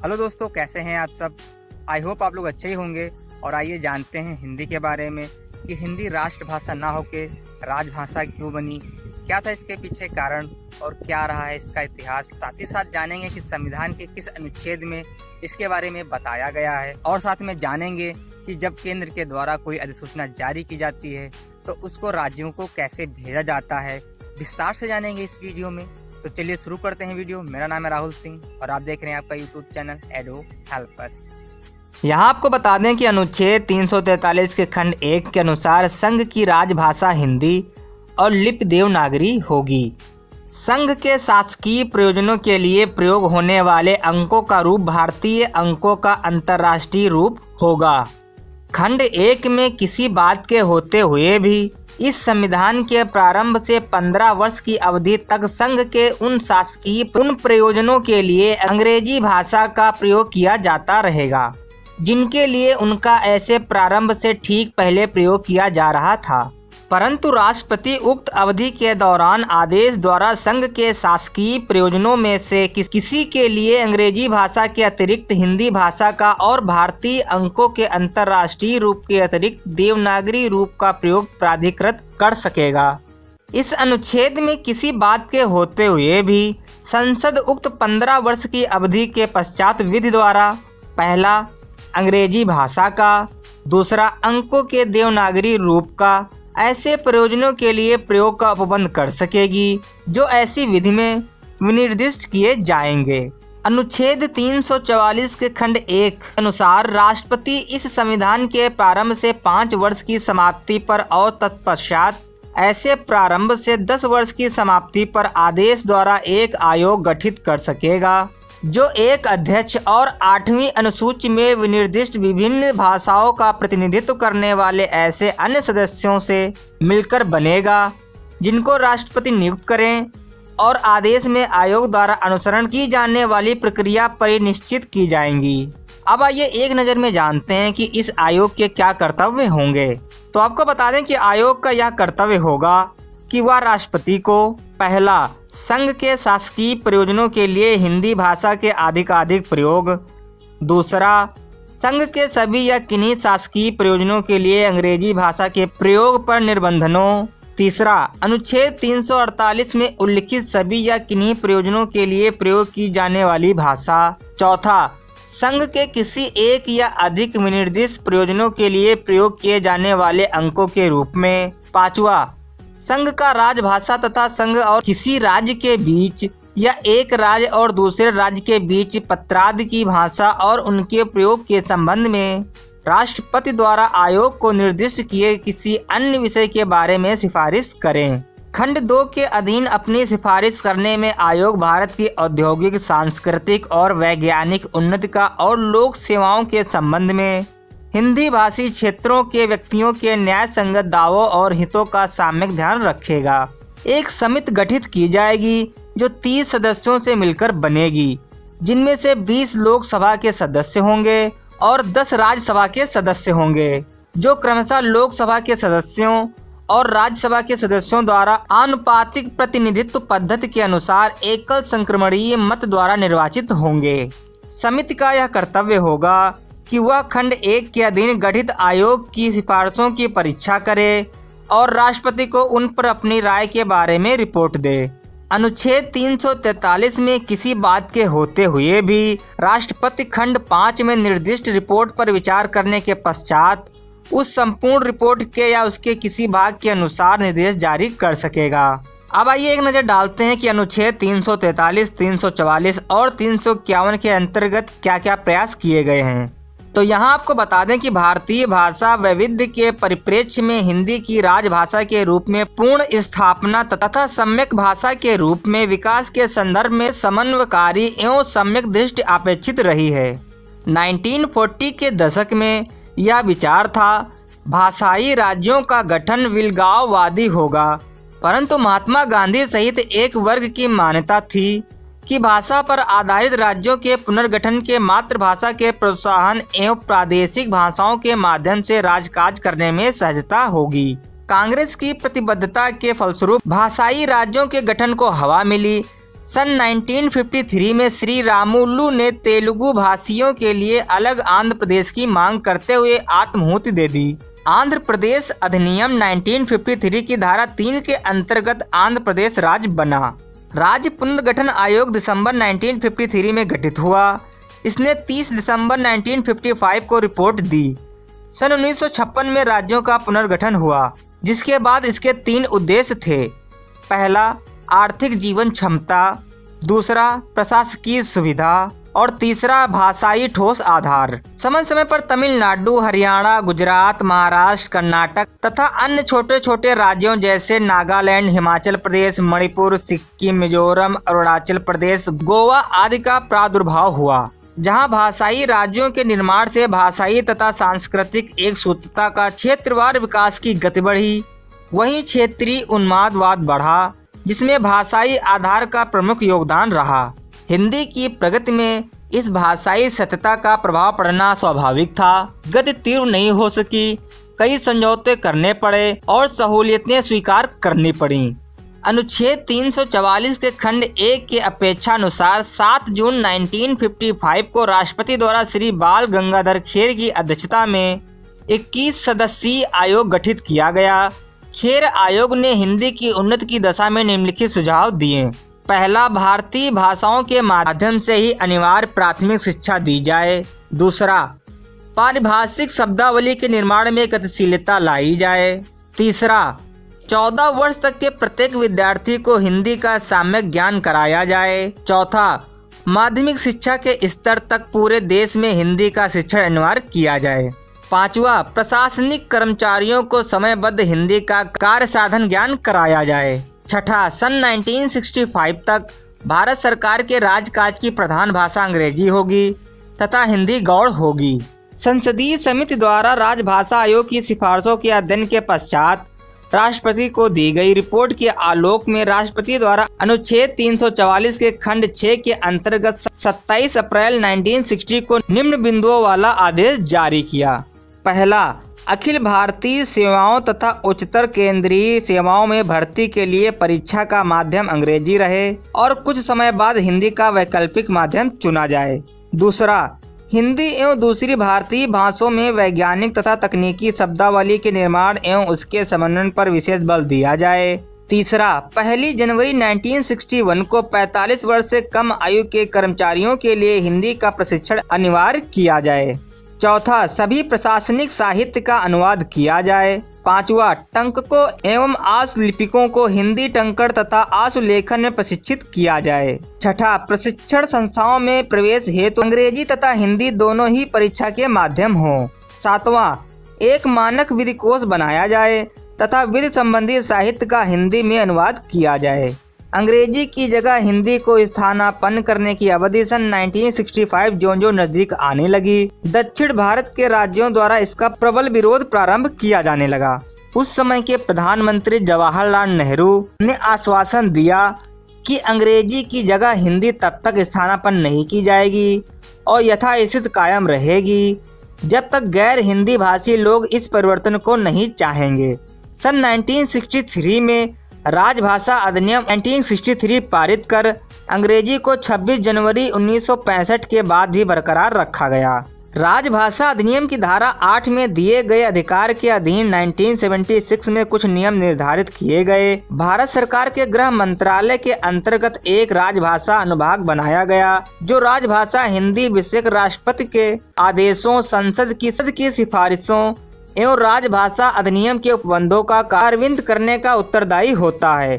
Hello दोस्तों, कैसे हैं आप सब। आई होप आप लोग अच्छे ही होंगे। और आइए जानते हैं हिंदी के बारे में कि हिंदी राष्ट्रभाषा ना होके राजभाषा क्यों बनी, क्या था इसके पीछे कारण और क्या रहा है इसका इतिहास। साथ ही साथ जानेंगे कि संविधान के किस अनुच्छेद में इसके बारे में बताया गया है। और साथ में जानेंगे कि जब केंद्र के द्वारा कोई अधिसूचना जारी की जाती है तो उसको राज्यों को कैसे भेजा जाता है। विस्तार से जानेंगे इस वीडियो में। तो चलिए शुरू करते हैं वीडियो। मेरा नाम है राहुल सिंह और आप देख रहे हैं आपका यूट्यूब चैनल एडो हेल्प अस। यहाँ आपको बता दें कि अनुच्छेद 343 के खंड 1 के अनुसार संघ की राजभाषा हिंदी और लिपि देवनागरी होगी। संघ के शासकीय प्रयोजनों के लिए प्रयोग होने वाले अंकों का रूप भारतीय अंकों का अंतर्राष्ट्रीय रूप होगा। खंड 1 में किसी बात के होते हुए भी इस संविधान के प्रारंभ से 15 वर्ष की अवधि तक संघ के उन शासकीय प्रयोजनों के लिए अंग्रेजी भाषा का प्रयोग किया जाता रहेगा जिनके लिए उनका ऐसे प्रारंभ से ठीक पहले प्रयोग किया जा रहा था। परंतु राष्ट्रपति उक्त अवधि के दौरान आदेश द्वारा संघ के शासकीय प्रयोजनों में से किसी के लिए अंग्रेजी भाषा के अतिरिक्त हिंदी भाषा का और भारतीय अंकों के अंतर्राष्ट्रीय रूप के अतिरिक्त देवनागरी रूप का प्रयोग प्राधिकृत कर सकेगा। इस अनुच्छेद में किसी बात के होते हुए भी संसद उक्त 15 वर्ष की अवधि के पश्चात विधि द्वारा पहला अंग्रेजी भाषा का, दूसरा अंकों के देवनागरी रूप का ऐसे प्रयोजनों के लिए प्रयोग का उपबंध कर सकेगी जो ऐसी विधि में विनिर्दिष्ट किए जाएंगे। अनुच्छेद 344 के खंड 1 के अनुसार राष्ट्रपति इस संविधान के प्रारंभ से 5 वर्ष की समाप्ति पर और तत्पश्चात ऐसे प्रारंभ से 10 वर्ष की समाप्ति पर आदेश द्वारा एक आयोग गठित कर सकेगा जो एक अध्यक्ष और 8वीं अनुसूची में विनिर्दिष्ट विभिन्न भाषाओं का प्रतिनिधित्व करने वाले ऐसे अन्य सदस्यों से मिलकर बनेगा जिनको राष्ट्रपति नियुक्त करें और आदेश में आयोग द्वारा अनुसरण की जाने वाली प्रक्रिया परिनिश्चित की जाएंगी। अब आइए एक नज़र में जानते हैं कि इस आयोग के क्या कर्तव्य होंगे। तो आपको बता दें कि आयोग का यह कर्तव्य होगा कि वह राष्ट्रपति को पहला संघ के शासकीय प्रयोजनों के लिए हिंदी भाषा के अधिकाधिक प्रयोग, दूसरा संघ के सभी या किन्हीं शासकीय प्रयोजनों के लिए अंग्रेजी भाषा के प्रयोग पर निर्बंधनों, तीसरा अनुच्छेद 348 में उल्लिखित सभी या किन्हीं प्रयोजनों के लिए प्रयोग की जाने वाली भाषा, चौथा संघ के किसी एक या अधिक विनिर्दिष्ट प्रयोजनों के लिए प्रयोग किए जाने वाले अंकों के रूप में, पांचवा संघ का राजभाषा तथा संघ और किसी राज्य के बीच या एक राज्य और दूसरे राज्य के बीच पत्रादि की भाषा और उनके प्रयोग के संबंध में राष्ट्रपति द्वारा आयोग को निर्दिष्ट किए किसी अन्य विषय के बारे में सिफारिश करें। खंड 2 के अधीन अपनी सिफारिश करने में आयोग भारत की औद्योगिक, सांस्कृतिक और वैज्ञानिक उन्नति का और लोक सेवाओं के संबंध में हिंदी भाषी क्षेत्रों के व्यक्तियों के न्याय संगत दावों और हितों का सामयिक ध्यान रखेगा। एक समिति गठित की जाएगी जो 30 सदस्यों से मिलकर बनेगी जिनमें से 20 लोकसभा के सदस्य होंगे और 10 राज्यसभा के सदस्य होंगे जो क्रमशः लोकसभा के सदस्यों और राज्यसभा के सदस्यों द्वारा आनुपातिक प्रतिनिधित्व पद्धति के अनुसार एकल संक्रमणीय मत द्वारा निर्वाचित होंगे। समिति का यह कर्तव्य होगा कि वह खंड 1 के अधीन गठित आयोग की सिफारिशों की परीक्षा करे और राष्ट्रपति को उन पर अपनी राय के बारे में रिपोर्ट दे। अनुच्छेद 343 में किसी बात के होते हुए भी राष्ट्रपति खंड 5 में निर्दिष्ट रिपोर्ट पर विचार करने के पश्चात उस संपूर्ण रिपोर्ट के या उसके किसी भाग के अनुसार निर्देश जारी कर सकेगा। अब आइए एक नज़र डालते हैं कि अनुच्छेद 343, 344 और 351 के अंतर्गत क्या क्या प्रयास किए गए हैं। तो यहाँ आपको बता दें कि भारतीय भाषा वैविध्य के परिप्रेक्ष्य में हिंदी की राजभाषा के रूप में पूर्ण स्थापना तथा सम्यक भाषा के रूप में विकास के संदर्भ में समन्वयकारी एवं सम्यक दृष्टि अपेक्षित रही है। 1940 के दशक में यह विचार था भाषाई राज्यों का गठन विलगाववादी होगा, परंतु महात्मा गांधी सहित एक वर्ग की मान्यता थी कि भाषा पर आधारित राज्यों के पुनर्गठन के मातृभाषा के प्रोत्साहन एवं प्रादेशिक भाषाओं के माध्यम से राजकाज करने में सहजता होगी। कांग्रेस की प्रतिबद्धता के फलस्वरूप भाषाई राज्यों के गठन को हवा मिली सन 1953 में श्री रामुलु ने तेलुगु भाषियों के लिए अलग आंध्र प्रदेश की मांग करते हुए आत्माहुति दे दी। आंध्र प्रदेश अधिनियम 1953 की धारा 3 के अंतर्गत आंध्र प्रदेश राज्य बना। राज्य पुनर्गठन आयोग दिसंबर 1953 में गठित हुआ। इसने 30 दिसंबर 1955 को रिपोर्ट दी। सन 1956 में राज्यों का पुनर्गठन हुआ, जिसके बाद इसके 3 उद्देश्य थे। पहला, आर्थिक जीवन क्षमता, दूसरा, प्रशासकीय सुविधा और तीसरा, भाषाई ठोस आधार। समय समय पर तमिलनाडु, हरियाणा, गुजरात, महाराष्ट्र, कर्नाटक तथा अन्य छोटे छोटे राज्यों जैसे नागालैंड, हिमाचल प्रदेश, मणिपुर, सिक्किम, मिजोरम, अरुणाचल प्रदेश, गोवा आदि का प्रादुर्भाव हुआ, जहां भाषाई राज्यों के निर्माण से भाषाई तथा सांस्कृतिक एक सूत्रता का क्षेत्रवार विकास की गति बढ़ी। वहीं क्षेत्रीय उन्मादवाद बढ़ा, जिसमें भाषाई आधार का प्रमुख योगदान रहा। हिंदी की प्रगति में इस भाषाई सत्यता का प्रभाव पड़ना स्वाभाविक था। गति तीव्र नहीं हो सकी, कई समझौते करने पड़े और सहूलियतें स्वीकार करनी पड़ी। अनुच्छेद 344 के खंड 1 के अपेक्षानुसार 7 जून 1955 को राष्ट्रपति द्वारा श्री बाल गंगाधर खेर की अध्यक्षता में 21 सदस्यीय आयोग गठित किया गया। खेर आयोग ने हिंदी की उन्नति की दशा में निम्नलिखित सुझाव दिए। पहला, भारतीय भाषाओं के माध्यम से ही अनिवार्य प्राथमिक शिक्षा दी जाए। दूसरा, पारिभाषिक शब्दावली के निर्माण में गतिशीलता लाई जाए। तीसरा, 14 वर्ष तक के प्रत्येक विद्यार्थी को हिंदी का सम्यक ज्ञान कराया जाए। चौथा, माध्यमिक शिक्षा के स्तर तक पूरे देश में हिंदी का शिक्षण अनिवार्य किया जाए। पांचवा, प्रशासनिक कर्मचारियों को समयबद्ध हिंदी का कार्य साधन ज्ञान कराया जाए। छठा, सन 1965 तक भारत सरकार के राजकाज की प्रधान भाषा अंग्रेजी होगी तथा हिंदी गौड़ होगी। संसदीय समिति द्वारा राजभाषा आयोग की सिफारिशों के अध्ययन के पश्चात राष्ट्रपति को दी गई रिपोर्ट के आलोक में राष्ट्रपति द्वारा अनुच्छेद 344 के खंड 6 के अंतर्गत 27 अप्रैल 1960 को निम्न बिंदुओं वाला आदेश जारी किया। पहला, अखिल भारतीय सेवाओं तथा उच्चतर केंद्रीय सेवाओं में भर्ती के लिए परीक्षा का माध्यम अंग्रेजी रहे और कुछ समय बाद हिंदी का वैकल्पिक माध्यम चुना जाए। दूसरा, हिंदी एवं दूसरी भारतीय भाषाओं में वैज्ञानिक तथा तकनीकी शब्दावली के निर्माण एवं उसके समन्वय पर विशेष बल दिया जाए। तीसरा, 1 जनवरी 1961 को 45 वर्ष से कम आयु के कर्मचारियों के लिए हिंदी का प्रशिक्षण अनिवार्य किया जाए। चौथा, सभी प्रशासनिक साहित्य का अनुवाद किया जाए। पांचवा, टंककों एवं आशु लिपिकों को हिंदी टंकण तथा आशु लेखन में प्रशिक्षित किया जाए। छठा, प्रशिक्षण संस्थाओं में प्रवेश हेतु अंग्रेजी तथा हिंदी दोनों ही परीक्षा के माध्यम हो। सातवां, एक मानक विधि कोश बनाया जाए तथा विधि संबंधी साहित्य का हिंदी में अनुवाद किया जाए। अंग्रेजी की जगह हिंदी को स्थानापन्न करने की अवधि सन 1965 जो नजदीक आने लगी, दक्षिण भारत के राज्यों द्वारा इसका प्रबल विरोध प्रारंभ किया जाने लगा। उस समय के प्रधानमंत्री जवाहरलाल नेहरू ने आश्वासन दिया कि अंग्रेजी की जगह हिंदी तब तक स्थानापन्न नहीं की जाएगी और यथास्थिति कायम रहेगी जब तक गैर हिंदी भाषी लोग इस परिवर्तन को नहीं चाहेंगे। सन 1963 में राजभाषा अधिनियम 1963 पारित कर अंग्रेजी को 26 जनवरी 1965 के बाद भी बरकरार रखा गया। राजभाषा अधिनियम की धारा 8 में दिए गए अधिकार के अधीन 1976 में कुछ नियम निर्धारित किए गए। भारत सरकार के गृह मंत्रालय के अंतर्गत एक राजभाषा अनुभाग बनाया गया जो राजभाषा हिंदी विषयक राष्ट्रपति के आदेशों, संसद की सिफारिशों एवं राजभाषा अधिनियम के उपबंधों का कार्यान्वित करने का उत्तरदायी होता है।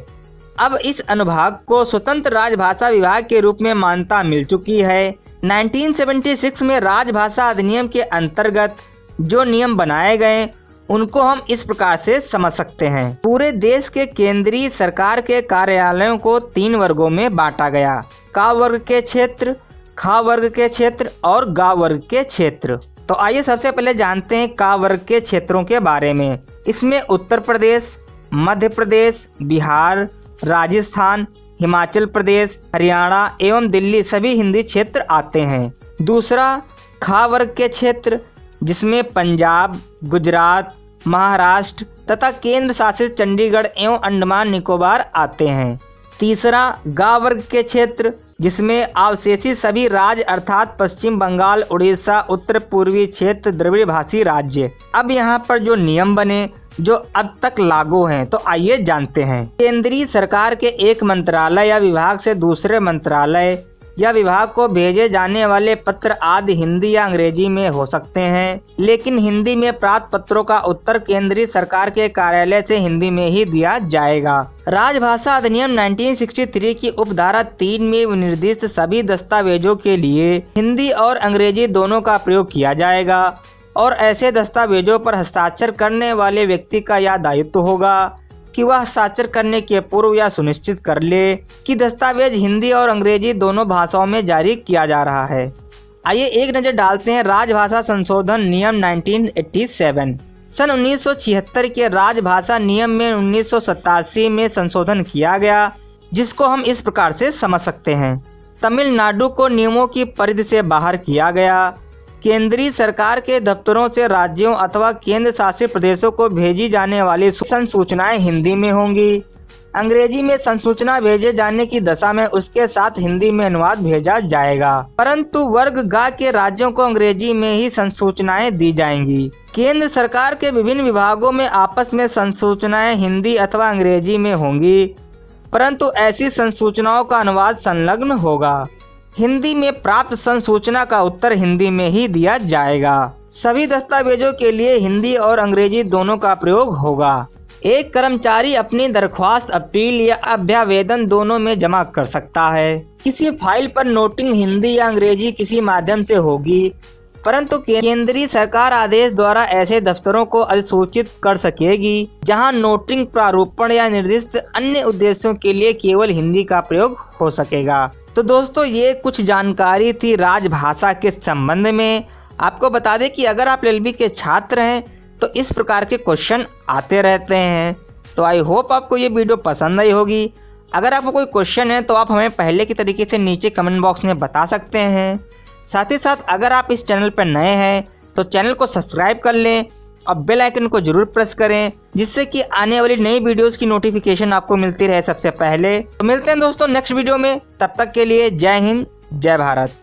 अब इस अनुभाग को स्वतंत्र राजभाषा विभाग के रूप में मान्यता मिल चुकी है। 1976 में राजभाषा अधिनियम के अंतर्गत जो नियम बनाए गए उनको हम इस प्रकार से समझ सकते हैं। पूरे देश के केंद्रीय सरकार के कार्यालयों को 3 वर्गों में बांटा गया: क वर्ग के क्षेत्र, ख वर्ग के क्षेत्र और ग वर्ग के क्षेत्र। तो आइए सबसे पहले जानते हैं क वर्ग के क्षेत्रों के बारे में। इसमें उत्तर प्रदेश, मध्य प्रदेश, बिहार, राजस्थान, हिमाचल प्रदेश, हरियाणा एवं दिल्ली सभी हिंदी क्षेत्र आते हैं। दूसरा, ख वर्ग के क्षेत्र जिसमें पंजाब, गुजरात, महाराष्ट्र तथा केंद्र शासित चंडीगढ़ एवं अंडमान निकोबार आते हैं। तीसरा गा वर्ग के क्षेत्र, जिसमें अवशेषित सभी राज्य अर्थात पश्चिम बंगाल, उड़ीसा, उत्तर पूर्वी क्षेत्र, द्रविड़ भाषी राज्य। अब यहाँ पर जो नियम बने जो अब तक लागू हैं, तो आइए जानते हैं। केंद्रीय सरकार के एक मंत्रालय या विभाग से दूसरे मंत्रालय या विभाग को भेजे जाने वाले पत्र आदि हिंदी या अंग्रेजी में हो सकते हैं, लेकिन हिंदी में प्राप्त पत्रों का उत्तर केंद्रीय सरकार के कार्यालय से हिंदी में ही दिया जाएगा। राजभाषा अधिनियम 1963 की उपधारा 3 में निर्दिष्ट सभी दस्तावेजों के लिए हिंदी और अंग्रेजी दोनों का प्रयोग किया जाएगा और ऐसे दस्तावेजों पर हस्ताक्षर करने वाले व्यक्ति का यह दायित्व होगा कि वह हस्ताक्षर करने के पूर्व यह सुनिश्चित कर ले कि दस्तावेज हिंदी और अंग्रेजी दोनों भाषाओं में जारी किया जा रहा है। आइए एक नज़र डालते हैं राजभाषा संशोधन नियम 1987। सन 1976 के राजभाषा नियम में 1987 में संशोधन किया गया, जिसको हम इस प्रकार से समझ सकते हैं। तमिलनाडु को नियमों की परिधि से बाहर किया गया। केंद्रीय सरकार के दफ्तरों से राज्यों अथवा केंद्र शासित प्रदेशों को भेजी जाने वाली संसूचनाएं हिंदी में होंगी। अंग्रेजी में संसूचना भेजे जाने की दशा में उसके साथ हिंदी में अनुवाद भेजा जाएगा, परंतु वर्ग ग के राज्यों को अंग्रेजी में ही संसूचनाएं दी जाएंगी। केंद्र सरकार के विभिन्न विभागों में आपस में संसूचनाएं हिंदी अथवा अंग्रेजी में होंगी, परंतु ऐसी संसूचनाओं का अनुवाद संलग्न होगा। हिंदी में प्राप्त संसूचना का उत्तर हिंदी में ही दिया जाएगा। सभी दस्तावेजों के लिए हिंदी और अंग्रेजी दोनों का प्रयोग होगा। एक कर्मचारी अपनी दरख्वास्त अपील या अभ्यावेदन दोनों में जमा कर सकता है। किसी फाइल पर नोटिंग हिंदी या अंग्रेजी किसी माध्यम से होगी, परंतु केंद्रीय सरकार आदेश द्वारा ऐसे दफ्तरों को अधिसूचित कर सकेगी जहां नोटिंग प्रारूपण या निर्दिष्ट अन्य उद्देश्यों के लिए केवल हिंदी का प्रयोग हो सकेगा। तो दोस्तों, ये कुछ जानकारी थी राजभाषा के संबंध में। आपको बता दें कि अगर आप एलएलबी के छात्र हैं तो इस प्रकार के क्वेश्चन आते रहते हैं। तो आई होप आपको ये वीडियो पसंद आई होगी। अगर आपको कोई क्वेश्चन है तो आप हमें पहले की तरीके से नीचे कमेंट बॉक्स में बता सकते हैं। साथ ही साथ अगर आप इस चैनल पर नए हैं तो चैनल को सब्सक्राइब कर लें और बेल आइकन को जरूर प्रेस करें, जिससे कि आने वाली नई वीडियोस की नोटिफिकेशन आपको मिलती रहे सबसे पहले। तो मिलते हैं दोस्तों नेक्स्ट वीडियो में, तब तक के लिए जय हिंद, जय भारत।